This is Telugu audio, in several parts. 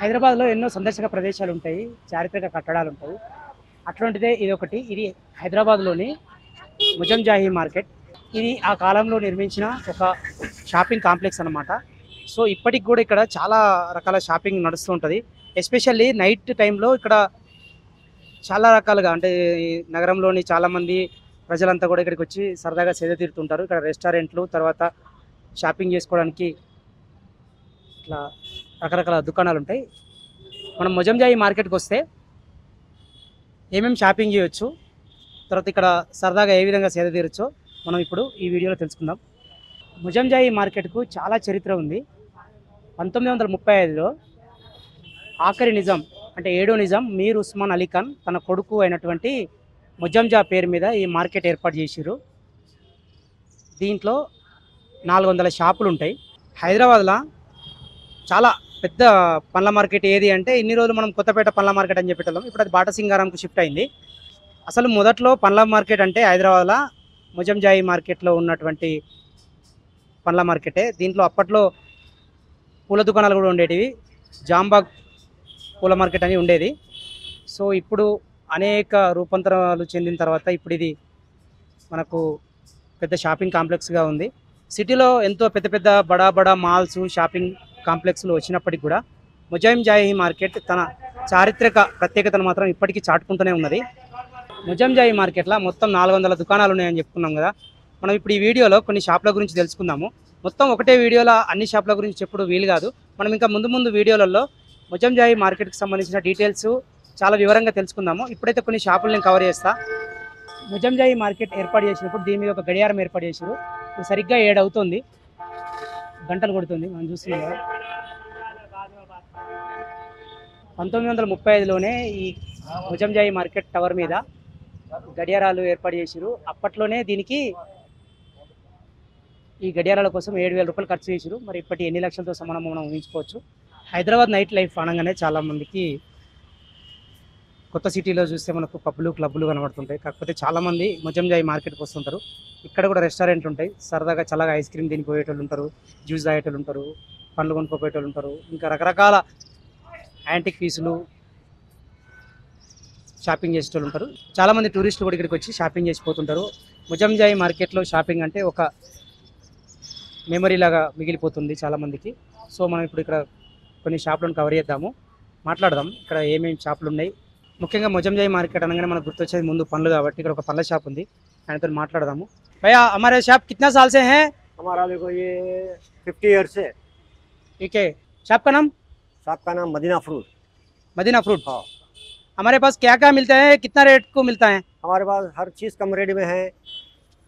హైదరాబాద్లో ఎన్నో సందర్శక ప్రదేశాలు ఉంటాయి, చారిత్రక కట్టడాలు ఉంటాయి. అట్లాంటిదే ఇది ఒకటి. ఇది హైదరాబాద్లోని ముజంజాహి మార్కెట్. ఇది ఆ కాలంలో నిర్మించిన ఒక షాపింగ్ కాంప్లెక్స్ అన్నమాట. సో ఇప్పటికి కూడా ఇక్కడ చాలా రకాల షాపింగ్ నడుస్తూ ఉంటుంది. ఎస్పెషల్లీ నైట్ టైంలో ఇక్కడ చాలా రకాలుగా అంటే ఈ నగరంలోని చాలామంది ప్రజలంతా కూడా ఇక్కడికి వచ్చి సరదాగా సేద తీరుతుంటారు. ఇక్కడ రెస్టారెంట్లు, తర్వాత షాపింగ్ చేసుకోవడానికి ఇట్లా రకరకాల దుకాణాలు ఉంటాయి. మనం ముజంజాయి మార్కెట్కి వస్తే ఏమేమి షాపింగ్ చేయొచ్చు, తర్వాత ఇక్కడ సరదాగా ఏ విధంగా సేద తీరొచ్చో మనం ఇప్పుడు ఈ వీడియోలో తెలుసుకుందాం. ముజంజాయి మార్కెట్కు చాలా చరిత్ర ఉంది. 1935లో ఆఖరి నిజాం అంటే ఏడో నిజాం మీర్ ఉస్మాన్ అలీ ఖాన్ తన కొడుకు అయినటువంటి ముజంజా పేరు మీద ఈ మార్కెట్ ఏర్పాటు చేసిర్రు. దీంట్లో 400 షాపులు ఉంటాయి. హైదరాబాద్లో చాలా పెద్ద పండ్ల మార్కెట్ ఏది అంటే ఇన్ని రోజులు మనం కొత్తపేట పండ్ల మార్కెట్ అని చెప్పేటోళ్ళం. ఇప్పుడు అది బాటసింగారంకు షిఫ్ట్ అయింది. అసలు మొదట్లో పండ్ల మార్కెట్ అంటే హైదరాబాద్లో ముజంజాయి మార్కెట్లో ఉన్నటువంటి పండ్ల మార్కెటే. దీంట్లో అప్పట్లో పూల దుకాణాలు కూడా ఉండేటివి. జాంబాగ్ పూల మార్కెట్ అని ఉండేది. సో ఇప్పుడు అనేక రూపాంతరాలు చెందిన తర్వాత ఇప్పుడు ఇది మనకు పెద్ద షాపింగ్ కాంప్లెక్స్గా ఉంది. సిటీలో ఎంతో పెద్ద పెద్ద బడా బడా మాల్స్, షాపింగ్ కాంప్లెక్స్లు వచ్చినప్పటికీ కూడా ముజంజాయి మార్కెట్ తన చారిత్రక ప్రత్యేకతను మాత్రం ఇప్పటికీ చాటుకుంటూనే ఉన్నది. ముజంజాయి మార్కెట్లో మొత్తం 400 దుకాణాలు ఉన్నాయని చెప్పుకున్నాం కదా. మనం ఇప్పుడు ఈ వీడియోలో కొన్ని షాపుల గురించి తెలుసుకుందాము. మొత్తం ఒకటే వీడియోలో అన్ని షాపుల గురించి చెప్పుడు వీలు కాదు. మనం ఇంకా ముందు వీడియోలలో ముజంజాయి మార్కెట్కి సంబంధించిన డీటెయిల్స్ చాలా వివరంగా తెలుసుకుందాము. ఇప్పుడైతే కొన్ని షాపులు నేను కవర్ చేస్తా. ముజంజాయి మార్కెట్ ఏర్పాటు చేసినప్పుడు దీని మీద ఒక గడియారం ఏర్పాటు చేశారు. ఇప్పుడు సరిగ్గా 7 అవుతుంది, గంటలు కొడుతుంది, మనం చూస్తున్నాం కదా. 1935లోనే ఈ ముజంజాయి మార్కెట్ టవర్ మీద గడియారాలు ఏర్పాటు చేశారు. అప్పట్లోనే దీనికి ఈ గడియారాల కోసం 7,000 రూపాయలు ఖర్చు చేశారు. మరి ఇప్పటి ఎన్ని లక్షలతో సమానం మనం ఊహించుకోవచ్చు. హైదరాబాద్ నైట్ లైఫ్ అనగానే చాలామందికి కొత్త సిటీలో చూస్తే మనకు పబ్లు, క్లబ్లు కనబడుతుంటాయి. కాకపోతే చాలామంది ముజంజాయి మార్కెట్కి వస్తుంటారు. ఇక్కడ కూడా రెస్టారెంట్లు ఉంటాయి. సరదాగా చల్లగా ఐస్ క్రీమ్ తిని పోయేటోళ్ళు ఉంటారు, జ్యూస్ తాగేటోళ్ళు ఉంటారు, పండ్లు కొనుక్కోపోయేటోళ్ళు ఉంటారు, ఇంకా రకరకాల యాంటిక్ పీసులు షాపింగ్ చేసేటోళ్ళు ఉంటారు. చాలామంది టూరిస్టులు కూడా ఇక్కడికి వచ్చి షాపింగ్ చేసిపోతుంటారు. ముజంజాయి మార్కెట్లో షాపింగ్ అంటే ఒక మెమరీ లాగా మిగిలిపోతుంది చాలామందికి. సో మనం ఇప్పుడు ఇక్కడ కొన్ని షాపులను కవర్ చేద్దాము, మాట్లాడదాం ఇక్కడ ఏమేమి షాపులు ఉన్నాయి. ముఖ్యంగా ముజంజాయి మార్కెట్ అనగానే మనకు గుర్తొచ్చేది ముందు పండ్లు కాబట్టి ఇక్కడ ఒక పండ్ల షాప్ ఉంది, ఆయనతో మాట్లాడదాము. భయ్యా हमारे शॉप कितना साल से है? हमारा देखो ये 50 ईयर्स से। ठीक है, शॉप का नाम? शॉप का नाम मदीना फ्रूट। Medina fruit. हाँ, हमारे पास क्या क्या मिलता है, कितना रेट को मिलता है? हमारे पास हर चीज़ कम रेट में है।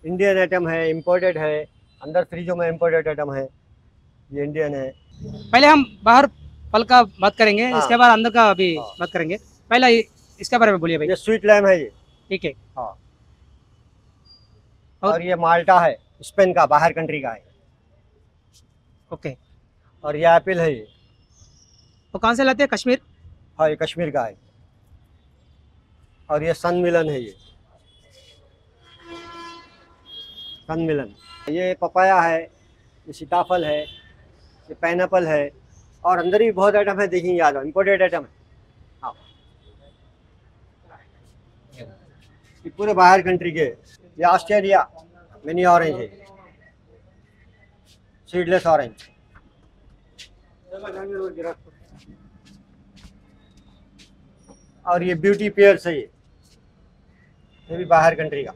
इंडियन आइटम है, इम्पोर्टेड है, अंदर फ्रीजों में इम्पोर्टेड आइटम है, ये इंडियन है। पहले हम बाहर फल का बात करेंगे, हाँ। इसके बाद अंदर का भी हाँ। बात करेंगे। पहला इसके बारे में बोलिए भाई। ये स्वीट लैम है ये। ठीक है। हाँ, और- और ये माल्टा है, स्पेन का, बाहर कंट्री का है। ओके, और ये एप्पल है ये। वो कहाँ से लाते हैं? कश्मीर? हाँ, ये कश्मीर का है। और ये सन मिलन है ये, सन मिलन। ये पपाया है, ये सीताफल है, ये पाइनएप्पल है, और अंदर भी बहुत आइटम है, देखेंगे आ जाओ, इम्पोर्टेड आइटम है। हाँ, ये पूरे बाहर कंट्री के। ये ऑस्ट्रेलिया मिनी ऑरेंज है, सीडलेस ऑरेंज। और ये ब्यूटी पेयर्स है, ये भी बाहर कंट्री का।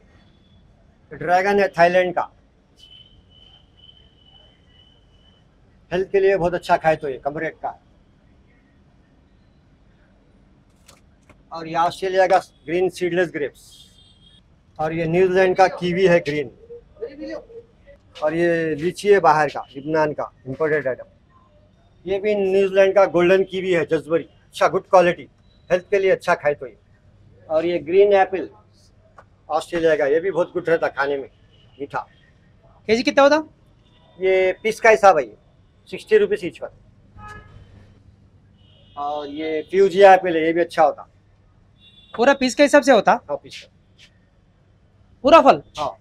ड्रैगन है थाईलैंड का, हेल्थ के लिए बहुत अच्छा खाए तो ये कम रेट का है। और ये ऑस्ट्रेलिया का ग्रीन सीडलेस ग्रेप्स। और ये न्यूजीलैंड का कीवी है ग्रीन। और ये लीची है बाहर का, लिबनान का इम्पोर्टेड आइटम। ये भी न्यूजीलैंड का गोल्डन कीवी है, जसबरी, अच्छा गुड क्वालिटी, हेल्थ के लिए अच्छा खाए तो ये। और ये ग्रीन एप्पल ऑस्ट्रेलिया का, ये भी बहुत गुड रहता खाने में, मीठा। केजी कितना होता? ये पीस का हिसाब है, ये 60 रुपीज़ ईच पर। और ये फ्यूजिया एप्पल है, ये भी अच्छा होता। पूरा पीस के हिसाब से होता? हाँ, पीस का। पूरा फल? हाँ।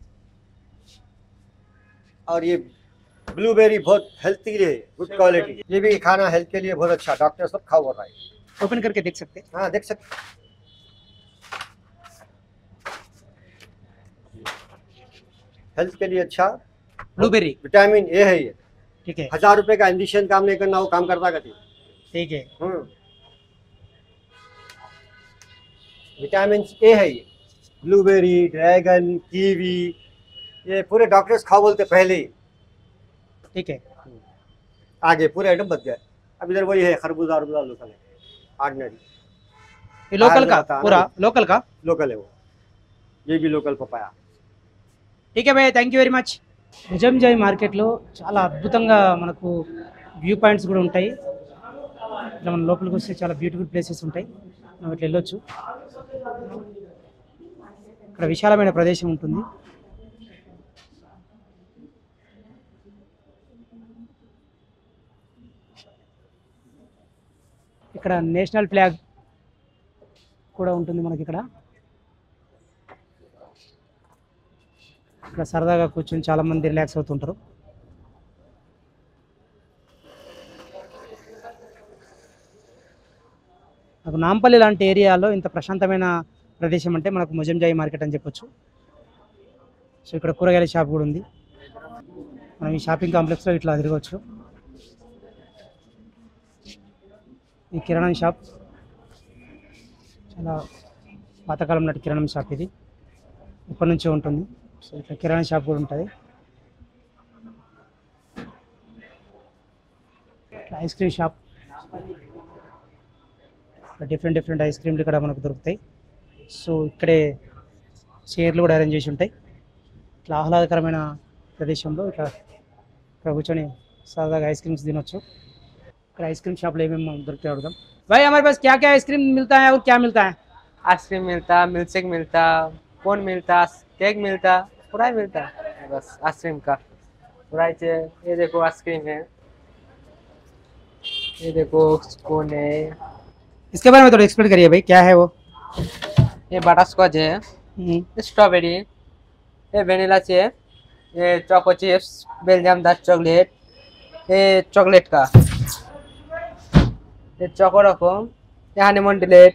और ये ब्लूबेरी बहुत हेल्थ के लिए गुड क्वालिटी, ये भी खाना हेल्थ के लिए बहुत अच्छा, डॉक्टर सब खाओ बोल रहा है। ओपन करके देख सकते हैं। हाँ देख सकते, हेल्थ के लिए अच्छा, ब्लूबेरी, विटामिन ए है ये। ठीक है 1000 रुपए का इंजेक्शन काम नहीं करना, वो काम करता कहती। ठीक है। विटामिन ए है ये। ब्लूबेरी, ड्रैगन, कीवी, ये पूरे डॉक्टर्स खाओ बोलते पहले ही, ठीक है। आगे पूरे आइटम बच गए। अब इधर वही है, खरबूजा अरबूजा लोकल है, ऑर्डिनरी ये लोकल बाहर का, जाता है पूरा ना। लोकल का। लोकल है वो, ये भी लोकल पपाया। ठीक है భయ్య, థ్యాంక్ యూ వెరీ మచ్. నిజాంజాయి మార్కెట్లో చాలా అద్భుతంగా మనకు వ్యూ పాయింట్స్ కూడా ఉంటాయి. ఇట్లా మన లోపలికి వస్తే చాలా బ్యూటిఫుల్ ప్లేసెస్ ఉంటాయి, మనం ఇట్లా వెళ్ళొచ్చు. ఇక్కడ విశాలమైన ప్రదేశం ఉంటుంది. ఇక్కడ నేషనల్ ఫ్లాగ్ కూడా ఉంటుంది మనకి. ఇక్కడ ఇక్కడ సరదాగా కూర్చొని చాలా మంది రిలాక్స్ అవుతుంటారు. నాకు నాంపల్లి లాంటి ఏరియాలో ఇంత ప్రశాంతమైన ప్రదేశం అంటే మనకు ముజంజాయి మార్కెట్ అని చెప్పొచ్చు. సో ఇక్కడ కూరగాయల షాప్ కూడా ఉంది. మనం ఈ షాపింగ్ కాంప్లెక్స్లో ఇట్లా తిరగవచ్చు. ఈ కిరాణం షాప్ చాలా పాతకాలం నాటి కిరాణం షాప్, ఇది ఇప్పటి నుంచే ఉంటుంది. సో ఇట్లా కిరాణా షాప్ కూడా ఉంటుంది. Ice cream shop, different ice క్రీమ్లు ఇక్కడ మనకు దొరుకుతాయి. సో ఇక్కడే చైర్లు కూడా అరేంజ్ చేసి ఉంటాయి. ఇట్లా ఆహ్లాదకరమైన ప్రదేశంలో ఇక్కడ కూర్చొని సరదాగా ఐస్ క్రీమ్స్ తినొచ్చు. ఇక్కడ ఐస్ క్రీమ్ షాప్లో ఏమేమి దొరుకుతాయి అడుగుదాం. भाई हमारे पास क्या क्या आइसक्रीम मिलता है और क्या मिलता है? आइसक्रीम मिलता, मिल्क शेक मिलता, कोन मिलता, केक मिलता, पूरा ही मिलता है बस आइसक्रीम का पूरा ही। ये देखो आइसक्रीम है, ये देखो कोन है। इसके बारे में थोड़ा एक्सप्लेन करिए भाई, क्या है वो? ये बटर स्कॉच है, स्ट्रॉबेरी, ये वेनिला चिप, ये choco chips, Belgium dark chocolate, ये चॉकलेट का, ये चोको रखो, ये हनीमून डिलेट,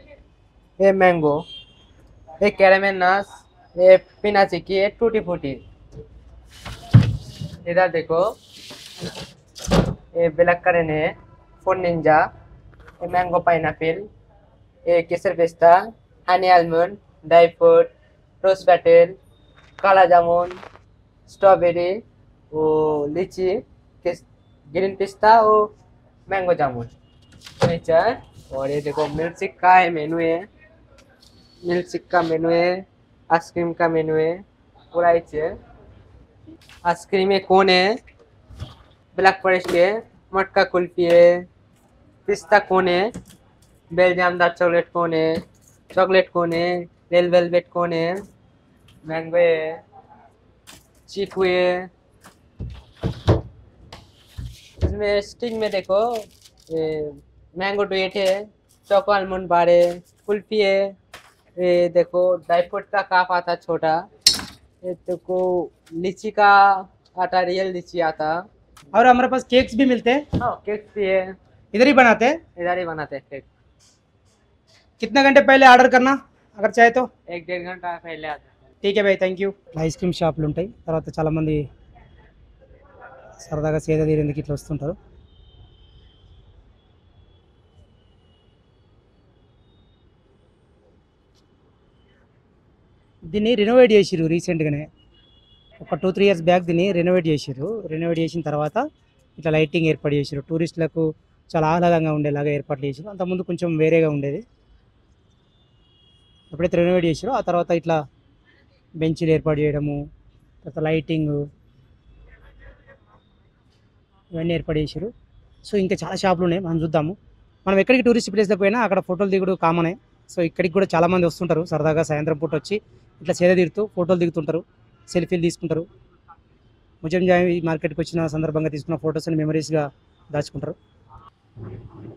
ये मैंगो, ये कैरामेल नट्स, ये पीना चिक्की, ये टूटी फ्रूटी। इधर देखो ये ब्लैक करेन है, फूड निंजा, ये मैंगो पाइनएप्पल, ये केसर पिस्ता, honey almond, dry fruit, rose petal, kala jamun, strawberry, वो लीची, ग्रीन पिस्ता और मैंगो जामुन नेचर। और ये देखो मिल्क शेक का है मेनू है, मिल्क शेक का मेनू है, आइसक्रीम का मेनू है पूरा ही है। आइसक्रीम में कौन है, ब्लैक फॉरेस्ट है, मटका कुल्फी है, पिस्ता कौन है, बेल्जियम डार्क चॉकलेट कौन है, चॉकलेट कौन है, रेड वेलवेट कौन है, मैंगो है, चीकू है। इसमें स्टिक में देखो ये मैंगो डुएट है, चोको आलमंड बार है, कुल्फी है, ये देखो ड्राई फ्रूट का काप आता छोटा, ये देखो लीची का आटा, रियल लीची आता। और हमारे पास केक्स भी मिलते हैं, हाँ केक भी है, इधर ही बनाते हैं. इधर ही बनाते हैं केक। कितने घंटे पहले ఆర్డర్ करना अगर चाहे तो? 1-1.5 घंटा पहले आता है। ठीक है भाई, థ్యాంక్ యూ. ఐస్ క్రీమ్ షాపులు ఉంటాయి. తర్వాత చాలామంది సరదాగా సేద తీరేందుకు ఇట్లా వస్తుంటారు. దీన్ని రినోవేట్ చేసిర్రు రీసెంట్గానే, ఒక 2-3 ఇయర్స్ బ్యాక్ దీన్ని రినోవేట్ చేసిర్రు. రినోవేట్ చేసిన తర్వాత ఇట్లా లైటింగ్ ఏర్పాటు చేసిర్రు. టూరిస్టులకు చాలా ఆహ్లాదంగా ఉండేలాగా ఏర్పాట్లు చేసిర్రు. అంతకుముందు కొంచెం వేరేగా ఉండేది. ఎప్పుడైతే రెనోవేట్ చేసారో ఆ తర్వాత ఇట్లా బెంచీలు ఏర్పాటు చేయడము, తర్వాత లైటింగ్ ఇవన్నీ ఏర్పాటు చేశారు. సో ఇంకా చాలా షాపులు ఉన్నాయి, మనం చూద్దాము. మనం ఎక్కడికి టూరిస్ట్ ప్లేస్లకు పోయినా అక్కడ ఫోటోలు దిగుడు కామనే. సో ఇక్కడికి కూడా చాలామంది వస్తుంటారు సరదాగా సాయంత్రం పూట వచ్చి ఇట్లా సేద తీరుతూ ఫోటోలు దిగుతుంటారు, సెల్ఫీలు తీసుకుంటారు. ముజంజాయి మార్కెట్కి వచ్చిన సందర్భంగా తీసుకున్న ఫొటోస్ని మెమరీస్గా దాచుకుంటారు.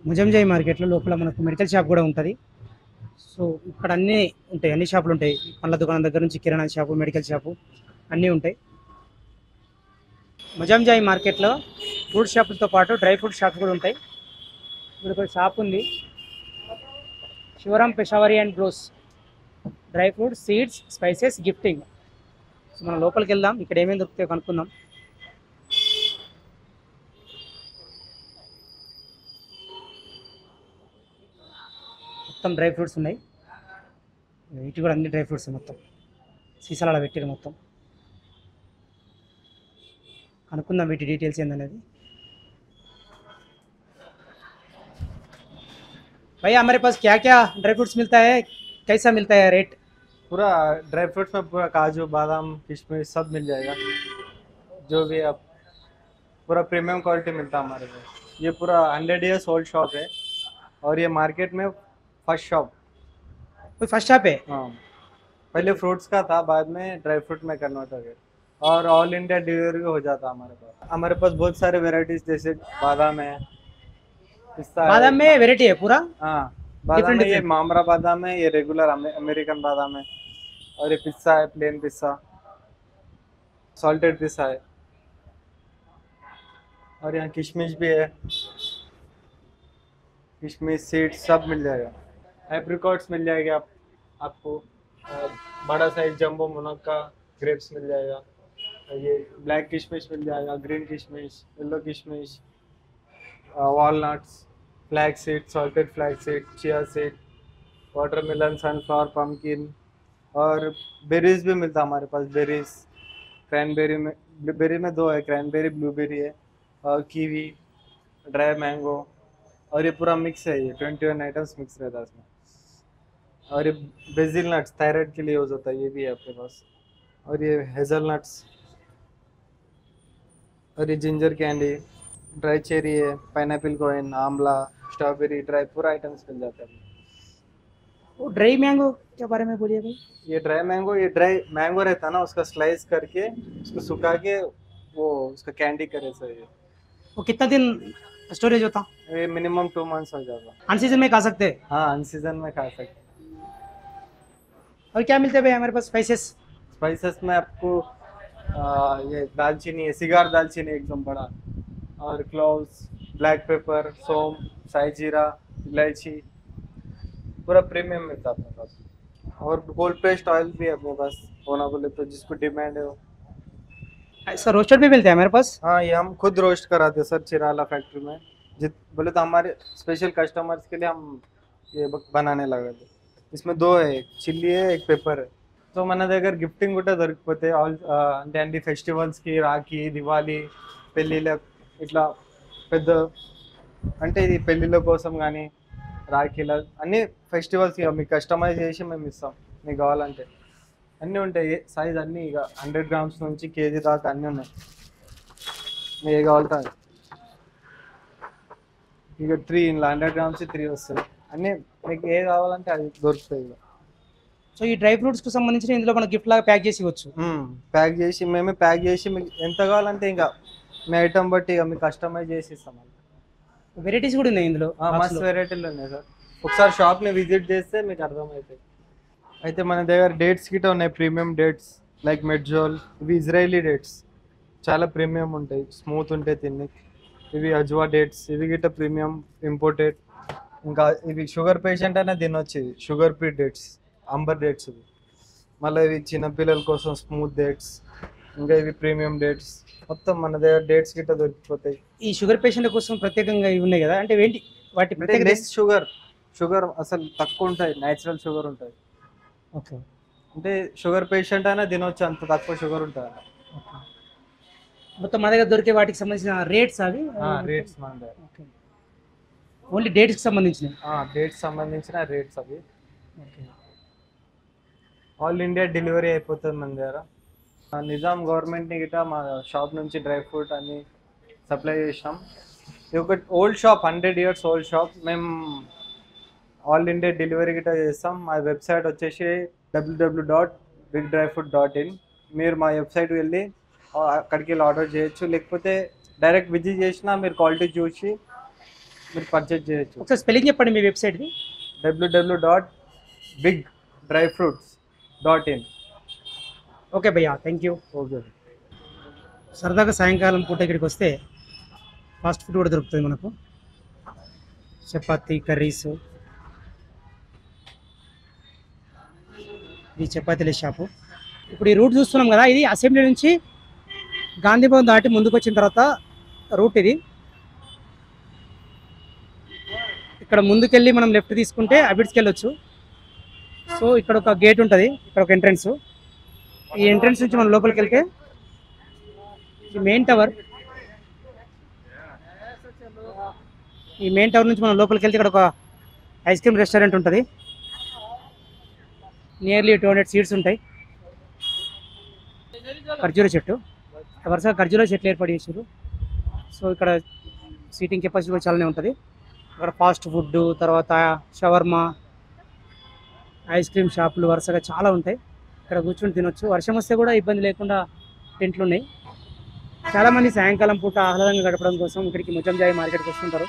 ముజంజాయి మార్కెట్లో లోపల మనకు మెడికల్ షాప్ కూడా ఉంటుంది. సో ఇక్కడ అన్నీ ఉంటాయి, అన్ని షాపులు ఉంటాయి. పండ్ల దుకాణం దగ్గర నుంచి కిరాణా షాపు, మెడికల్ షాపు అన్నీ ఉంటాయి. ముజంజాయి మార్కెట్లో ఫ్రూట్ షాపులతో పాటు డ్రై ఫ్రూట్ షాప్స్ కూడా ఉంటాయి. ఇప్పుడు ఒక షాప్ ఉంది, Shivram Peshawari and bros dry fruit seeds spices gifting. So మనం లోపలికి వెళ్దాం, ఇక్కడ ఏమేమి దొరుకుతాయో కనుక్కుందాం. మొత్తం డ్రై ఫ్రూట్స్ ఉన్నాయి, వీటి కూడా అన్ని డ్రై ఫ్రూట్స్ మొత్తం సీసాలలో పెట్టారు మొత్తం. కనుక్కుందాం వీటి డీటెయిల్స్ ఏందనేది. भैया हमारे पास क्या क्या ड्राई फ्रूट्स मिलता है, कैसा मिलता है रेट? पूरा ड्राई फ्रूट्स में पूरा काजू बादाम किशमिश सब मिल जाएगा, जो भी आप पूरा प्रीमियम क्वालिटी मिलता है हमारे पास. ये पूरा 100 ईयर्स ओल्ड शॉप है और ये मार्केट में फर्स्ट शॉप. कोई फर्स्ट शॉप है? हाँ, पहले फ्रूट्स का था, बाद में ड्राई फ्रूट में कन्वर्ट हो गया और ऑल इंडिया डिलीवरी हो जाता हमारे पास. हमारे पास बहुत सारे वेराइटीज जैसे बादाम है, पिस्ता है. बादाम में वेराइटी है पूरा? हाँ, बादाम Different, में ये different. मामरा बादाम है, ये रेगुलर अमेरिकन बादाम है और ये पिस्ता है, प्लेन पिस्ता, सॉल्टेड पिस्ता है और यहाँ किशमिश भी है, किशमिश सीड्स सब मिल जाएगा. एप्रिकॉट्स मिल जाएगा आपको, और बड़ा साइज जंबो मुनक्का ग्रेप्स मिल जाएगा. और ये ब्लैक किशमिश मिल जाएगा, ग्रीन किशमिश, येलो किशमिश, walnuts, flax seed, salted flax seed, chia seed, watermelon, sunflower, pumpkin और बेरीज भी मिलता है हमारे पास. बेरीज क्रैनबेरी में, बेरी में दो है, क्रैनबेरी ब्लूबेरी है और कीवी, ड्राई मैंगो और ये पूरा मिक्स है. ये 21 आइटम्स मिक्स रहता है इसमें. और ये बेजिल नट्स थायराइड के लिए यूज होता है, ये भी है आपके पास. और ये हेजल नट्स और ये जिंजर कैंडी, ड्राई चेरी है, पाइनएप्पल कॉइन, आंवला, स्ट्रॉबेरी, ड्राई पूरा आइटम्स मिल जाता है. वो ड्राई मैंगो के बारे में बोलिए भाई. ये ड्राई ड्राई मैंगो रहता है ना, उसका स्लाइस करके उसको सुखा के वो उसका कैंडी करे सर. वो कितना दिन स्टोरेज होता? ये मिनिमम 2 मंथ्स हो जाता. अन सीजन में खा सकते हैं? हाँ, अन सीजन में खा सकते. और क्या मिलते हैं भाई हमारे पास स्पाइसेस? स्पाइसेस में आपको ये दालचीनी है, सिगार दालचीनी एकदम बड़ा, और क्लोव्स, ब्लैक पेपर, सौंफ, साई जीरा, इलायची, पूरा प्रीमियम मिलता है अपने पास. और कोल्ड प्रेस्ड ऑयल भी है अपने पास, होना बोले तो जिसको डिमांड है वो. सर रोस्टेड भी मिलते हैं हमारे पास? हाँ, ये हम खुद रोस्ट कराते हैं सर, चिराला फैक्ट्री में. जित बोले तो हमारे स्पेशल कस्टमर्स के लिए हम ये बनाने लगे थे. इसमें 2 है, एक चिल्ली है, एक पेपर है. సో మన దగ్గర గిఫ్టింగ్ కూడా దొరికిపోతే ఆల్ అంటే అన్ని ఫెస్టివల్స్కి, రాఖీ, దివాళీ, పెళ్ళిళ్ళ ఇట్లా పెద్ద అంటే ఇది పెళ్ళిళ్ళ కోసం కానీ రాఖీల అన్ని ఫెస్టివల్స్కి మీకు కస్టమైజ్ చేసి మేము ఇస్తాం. మీకు కావాలంటే అన్నీ ఉంటాయి, సైజ్ అన్నీ ఇక 100 గ్రామ్స్ నుంచి కేజీ దాకా అన్నీ ఉన్నాయి. మీకు ఏ కావాలంటే ఇక 3 ఇలా 100 గ్రామ్స్ 3 వస్తాయి. అన్నీ మీకు ఏ కావాలంటే అది దొరుకుతాయి. ఇక సో ఈ డ్రై ఫ్రూట్స్కి సంబంధించిన ఇందులో మనం గిఫ్ట్ లాగా ప్యాక్ చేసి ఇవ్వచ్చు. ప్యాక్ చేసి మేమే ప్యాక్ చేసి మీకు ఎంత కావాలంటే ఇంకా మీ ఐటమ్ బట్టి ఇక మీకు కస్టమైజ్ చేసి ఇస్తాం. వెరైటీస్ కూడా ఉన్నాయి ఇందులో, మస్తు వెరైటీలు ఉన్నాయి సార్. ఒకసారి షాప్ని విజిట్ చేస్తే మీకు అర్థమవుతాయి. అయితే మన దగ్గర డేట్స్ గిట్ట ఉన్నాయి, ప్రీమియం డేట్స్ లైక్ మెడ్జోల్. ఇవి ఇజ్రాయలీ డేట్స్, చాలా ప్రీమియం ఉంటాయి, స్మూత్ ఉంటాయి తిని. ఇవి అజ్వా డేట్స్, ఇవి గిట్ట ప్రీమియం ఇంపోర్టెడ్. ఇంకా ఇవి షుగర్ పేషెంట్ అయినా తినొచ్చు. ఇవి sugar free dates, amber dates. ఇవి మళ్ళీ ఇవి చిన్నపిల్లల కోసం స్మూత్ డేట్స్. ఇంకా ఇవి ప్రీమియం డేట్స్. మొత్తం మన దగ్గర డేట్స్ గిట్ట దొరికిపోతాయి. ఈ షుగర్ పేషెంట్ కోసం ప్రత్యేకంగా ఇవి ఉన్నాయి కదా, అంటే ఏంటి వాటి ప్రత్యేకత? లెస్ షుగర్ అసలు తక్కువ ఉంటాయి, న్యాచురల్ షుగర్ ఉంటుంది. ఓకే, అంటే షుగర్ పేషెంట్ అయినా తినొచ్చు, అంత తక్కువ షుగర్ ఉంటుంది. మొత్తం మన దగ్గర దొరికే వాటికి సంబంధించిన రేట్స్ అవి? రేట్స్ మన దగ్గర ఓకే, ఓన్లీ డేట్స్కి సంబంధించినవి? డేట్స్ సంబంధించిన రేట్స్ అవి. ఓకే, ఆల్ ఇండియా డెలివరీ అయిపోతుంది మన దగ్గర. నిజాం గవర్నమెంట్ని గిట్ట మా షాప్ నుంచి డ్రై ఫ్రూట్ అన్ని సప్లై చేసినాం. ఇది ఒక old shop, 100 years old shop. మేము ఆల్ ఇండియా డెలివరీ గిట్ట చేస్తాం. మా వెబ్సైట్ వచ్చేసి www.bigdryfruit.in. మీరు మా వెబ్సైట్కి వెళ్ళి అక్కడికి వెళ్ళి ఆర్డర్ చేయొచ్చు, లేకపోతే డైరెక్ట్ విజిట్ చేసినా మీరు క్వాలిటీ చూసి మీరు పర్చేజ్ చేయొచ్చు. ఒకసారి స్పెల్లింగ్ చెప్పండి మీ వెబ్సైట్ది. www.bigdryfruits.in. ఓకే భయ్యా, థ్యాంక్ యూ. ఓకే. సరదాగా సాయంకాలం పూట ఇక్కడికి వస్తే ఫాస్ట్ ఫుడ్ కూడా దొరుకుతుంది మనకు. చపాతీ కర్రీస్. ఇది చపాతీల షాపు. ఇప్పుడు ఈ రూట్ చూస్తున్నాం కదా, ఇది అసెంబ్లీ నుంచి గాంధీ భవన్ దాటి ముందుకు వచ్చిన తర్వాత రూట్ ఇది. ఇక్కడ ముందుకెళ్ళి మనం లెఫ్ట్ తీసుకుంటే అబిడ్స్కి వెళ్ళొచ్చు. సో ఇక్కడ ఒక గేట్ ఉంటుంది, ఇక్కడ ఒక ఎంట్రన్స్. ఈ ఎంట్రన్స్ నుంచి మనం లోపలికి వెళ్తే ఈ మెయిన్ టవర్ నుంచి మనం లోపలికి వెళ్తే ఇక్కడ ఒక ఐస్ క్రీమ్ రెస్టారెంట్ ఉంటుంది. నియర్లీ 200 సీట్స్ ఉంటాయి. ఖర్జూర చెట్టు, వరుసగా ఖర్జూర చెట్లు ఏర్పాటు చేశారు. సో ఇక్కడ సీటింగ్ కెపాసిటీ కూడా చాలానే ఉంటుంది. అక్కడ ఫాస్ట్ ఫుడ్, తర్వాత షవర్మా, ఐస్ క్రీమ్ షాపులు వరుసగా చాలా ఉంటాయి. ఇక్కడ కూర్చొని తినొచ్చు. వర్షం వస్తే కూడా ఇబ్బంది లేకుండా టెంట్లు ఉన్నాయి. చాలామంది సాయంకాలం పూట ఆహ్లాదంగా గడపడం కోసం ఇక్కడికి ముజంజాయి మార్కెట్కి వస్తుంటారు.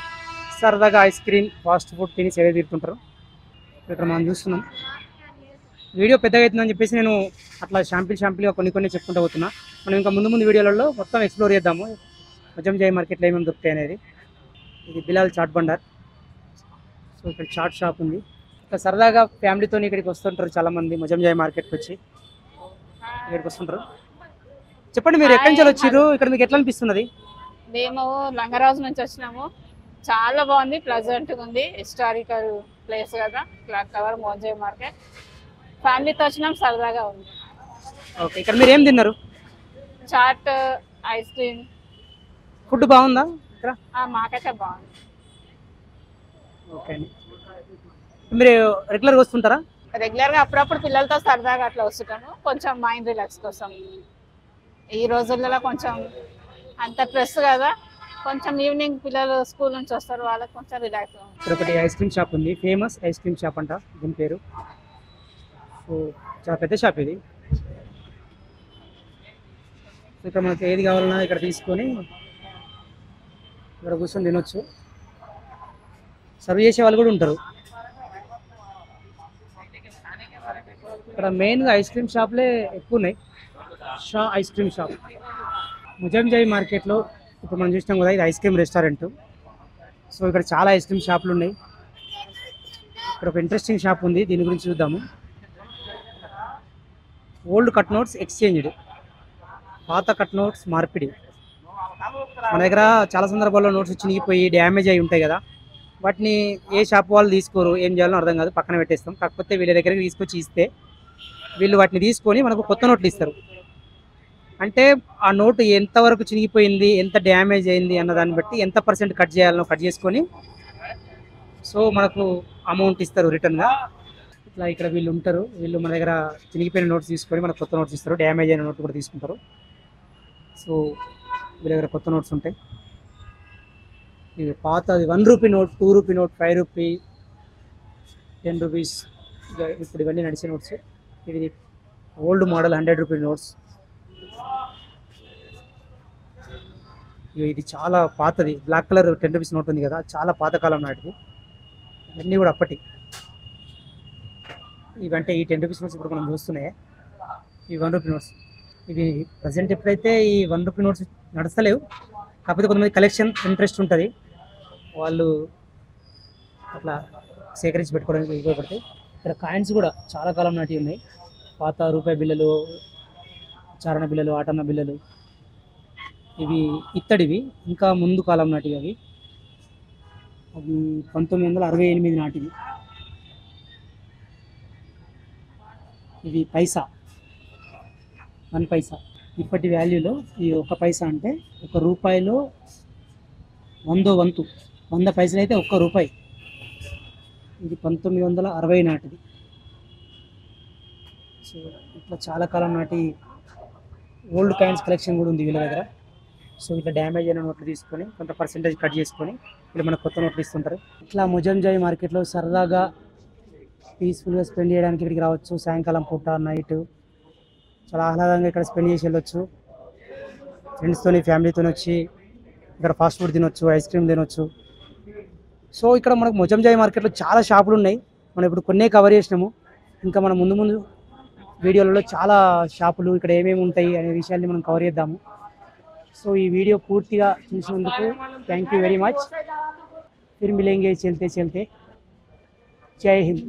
సరదాగా ఐస్ క్రీమ్, ఫాస్ట్ ఫుడ్ తిని సేవ తీరుతుంటారు. ఇక్కడ మనం చూస్తున్నాం. వీడియో పెద్దగా అవుతుందని చెప్పేసి నేను అట్లా షాంపిల్గా కొన్ని చెప్పుకుంటూ పోతున్నా. మనం ఇంకా ముందు వీడియోలలో మొత్తం ఎక్స్ప్లోర్ చేద్దాము ముజంజాయి మార్కెట్లో ఏమేమి దొరుకుతాయి అనేది. ఇది బిలాల్ చాట్ బండార్. సో ఇక్కడ చాట్ షాప్ ఉంది. ఇక్కడ సరదాగా ఫ్యామిలీతో ఇక్కడికి వస్తుంటారు చాలామంది. ముజంజాయి మార్కెట్కి వచ్చి ఇక్కడికి వస్తుంటారు. చెప్పండి, మీరు ఎక్కడి నుంచి వచ్చారు? ఇక్కడ మీకు ఎట్లా అనిపిస్తున్నది? మేము లంగరాజు నుంచి వచ్చినాము. చాలా బాగుంది, ప్లెజెంట్గా ఉంది. హిస్టారికల్ ప్లేస్ కదా, క్లాక్ టవర్, ముజంజాయి మార్కెట్. ఫ్యామిలీతో వచ్చినాం, సరదాగా ఉంది. ఓకే, ఇక్కడ మీరు ఏం తిన్నారు? Chat, ice cream. ఫుడ్ బాగుందా ఇక్కడ? మాకైతే బాగుంది. ఓకే అండి. మీరు రెగ్యులర్గా వస్తుంటారా? రెగ్యులర్గా అప్పుడప్పుడు పిల్లలతో సరదాగా అట్లా వస్తుంటాము, కొంచెం మైండ్ రిలాక్స్ కోసం. ఈ రోజులలో కొంచెం అంత స్ట్రెస్ కదా, కొంచెం ఈవినింగ్ పిల్లలు స్కూల్ నుంచి వస్తారు, వాళ్ళకి కొంచెం రిలాక్స్. ఇక్కడ ఒకటి ఐస్ క్రీమ్ షాప్ ఉంది, ఫేమస్ ఐస్ క్రీమ్ షాప్ అంట దీని పేరు. సో చాలా పెద్ద షాప్ ఇది. ఇక్కడ మనకి ఏది కావాలన్నా ఇక్కడ తీసుకొని ఇక్కడ కూర్చొని తినొచ్చు. సర్వ్ చేసే వాళ్ళు కూడా ఉంటారు. ఇక్కడ మెయిన్గా ఐస్ క్రీమ్ షాప్లే ఎక్కువ ఉన్నాయి. షా ఐస్ క్రీమ్ షాప్ ముజంజాయి మార్కెట్లో ఇప్పుడు మనం చూసినాం కదా, ఇది ఐస్ క్రీమ్ రెస్టారెంట్. సో ఇక్కడ చాలా ఐస్ క్రీమ్ షాపులు ఉన్నాయి. ఇక్కడ ఒక ఇంట్రెస్టింగ్ షాప్ ఉంది, దీని గురించి చూద్దాము. ఓల్డ్ కట్ నోట్స్ ఎక్స్చేంజ్డ్, పాత కట్ నోట్స్ మార్పిడి. మన దగ్గర చాలా సందర్భాల్లో నోట్స్ చినిగిపోయి డ్యామేజ్ అయి ఉంటాయి కదా, వాటిని ఏ షాప్ వాళ్ళు తీసుకోరు, ఏం చేయాలో అర్థం కాదు, పక్కన పెట్టేస్తాం. కాకపోతే వీళ్ళ దగ్గరికి తీసుకొచ్చి ఇస్తే వీళ్ళు వాటిని తీసుకొని మనకు కొత్త నోట్లు ఇస్తారు. అంటే ఆ నోటు ఎంతవరకు చినిగిపోయింది, ఎంత డ్యామేజ్ అయింది అన్న దాన్ని బట్టి ఎంత పర్సెంట్ కట్ చేయాలనో కట్ చేసుకొని సో మనకు అమౌంట్ ఇస్తారు రిటర్న్గా. ఇట్లా ఇక్కడ వీళ్ళు ఉంటారు, వీళ్ళు మన దగ్గర చినిగిపోయిన నోట్స్ తీసుకొని మనకు కొత్త నోట్స్ ఇస్తారు. డ్యామేజ్ అయిన నోట్ కూడా తీసుకుంటారు. సో వీళ్ళ దగ్గర కొత్త నోట్స్ ఉంటాయి. ఇది పాతది 1 rupee note, 2 rupee note, 5 rupee, 10 rupees, ఇప్పుడు ఇవన్నీ నడిచే నోట్స్. ఇది ఓల్డ్ మోడల్ 100 రూపీ నోట్స్. ఇది చాలా పాతది, బ్లాక్ కలర్ 10 రూపీస్ నోట్ ఉంది కదా, చాలా పాతకాలం నాటిది. ఇవన్నీ కూడా అప్పటి ఇవంటే ఈ 10 రూపీస్ నోట్స్ ఇప్పుడు మనం చూస్తున్నాయి. ఈ 1 రూపీ నోట్స్ ఇవి ప్రజెంట్ ఎప్పుడైతే ఈ 1 రూపీ నోట్స్ నడుస్తలేవు. కాకపోతే కొంతమంది కలెక్షన్ ఇంట్రెస్ట్ ఉంటుంది, వాళ్ళు అట్లా సేకరించి పెట్టుకోవడానికి ఉపయోగపడతాయి. ఇక్కడ కాయిన్స్ కూడా చాలా కాలం నాటివి ఉన్నాయి. పాత రూపాయి బిళ్ళలు, చారణ బిళ్ళలు, ఆటన్న బిళ్ళలు. ఇవి ఇత్తడివి, ఇంకా ముందు కాలం నాటివి. అవి 1968 నాటివి. ఇవి పైసా, 1 పైసా. ఇప్పటి వాల్యూలో ఈ 1 పైసా అంటే 1 రూపాయిలో 100వ వంతు. 100 పైసలు అయితే 1 రూపాయి. ఇది 1960 నాటిది. సో ఇట్లా చాలా కాలం నాటి ఓల్డ్ కాయిన్స్ కలెక్షన్ కూడా ఉంది వీళ్ళ దగ్గర. సో ఇట్లా డ్యామేజ్ అయిన నోట్లు తీసుకొని కొంత పర్సెంటేజ్ కట్ చేసుకొని వీళ్ళు మనకు కొత్త నోట్లు ఇస్తుంటారు. ఇట్లా ముజంజాయి మార్కెట్లో సరదాగా పీస్ఫుల్గా స్పెండ్ చేయడానికి ఇక్కడికి రావచ్చు. సాయంకాలం పూట, నైట్ చాలా ఆహ్లాదంగా ఇక్కడ స్పెండ్ చేసి వెళ్ళొచ్చు. ఫ్రెండ్స్తోని, ఫ్యామిలీతో వచ్చి ఇక్కడ ఫాస్ట్ ఫుడ్ తినొచ్చు, ఐస్ క్రీమ్ తినొచ్చు. సో ఇక్కడ మనకు ముజంజాయి మార్కెట్లో చాలా షాపులు ఉన్నాయి. మనం ఇప్పుడు కొన్నే కవర్ చేసినాము. ఇంకా మనం ముందు వీడియోలలో చాలా షాపులు ఇక్కడ ఏమేమి ఉంటాయి అనే విషయాన్ని మనం కవర్ చేద్దాము. సో ఈ వీడియో పూర్తిగా చూసినందుకు థ్యాంక్ యూ వెరీ మచ్. फिर मिलेंगे चलते चलते. जय हिंद.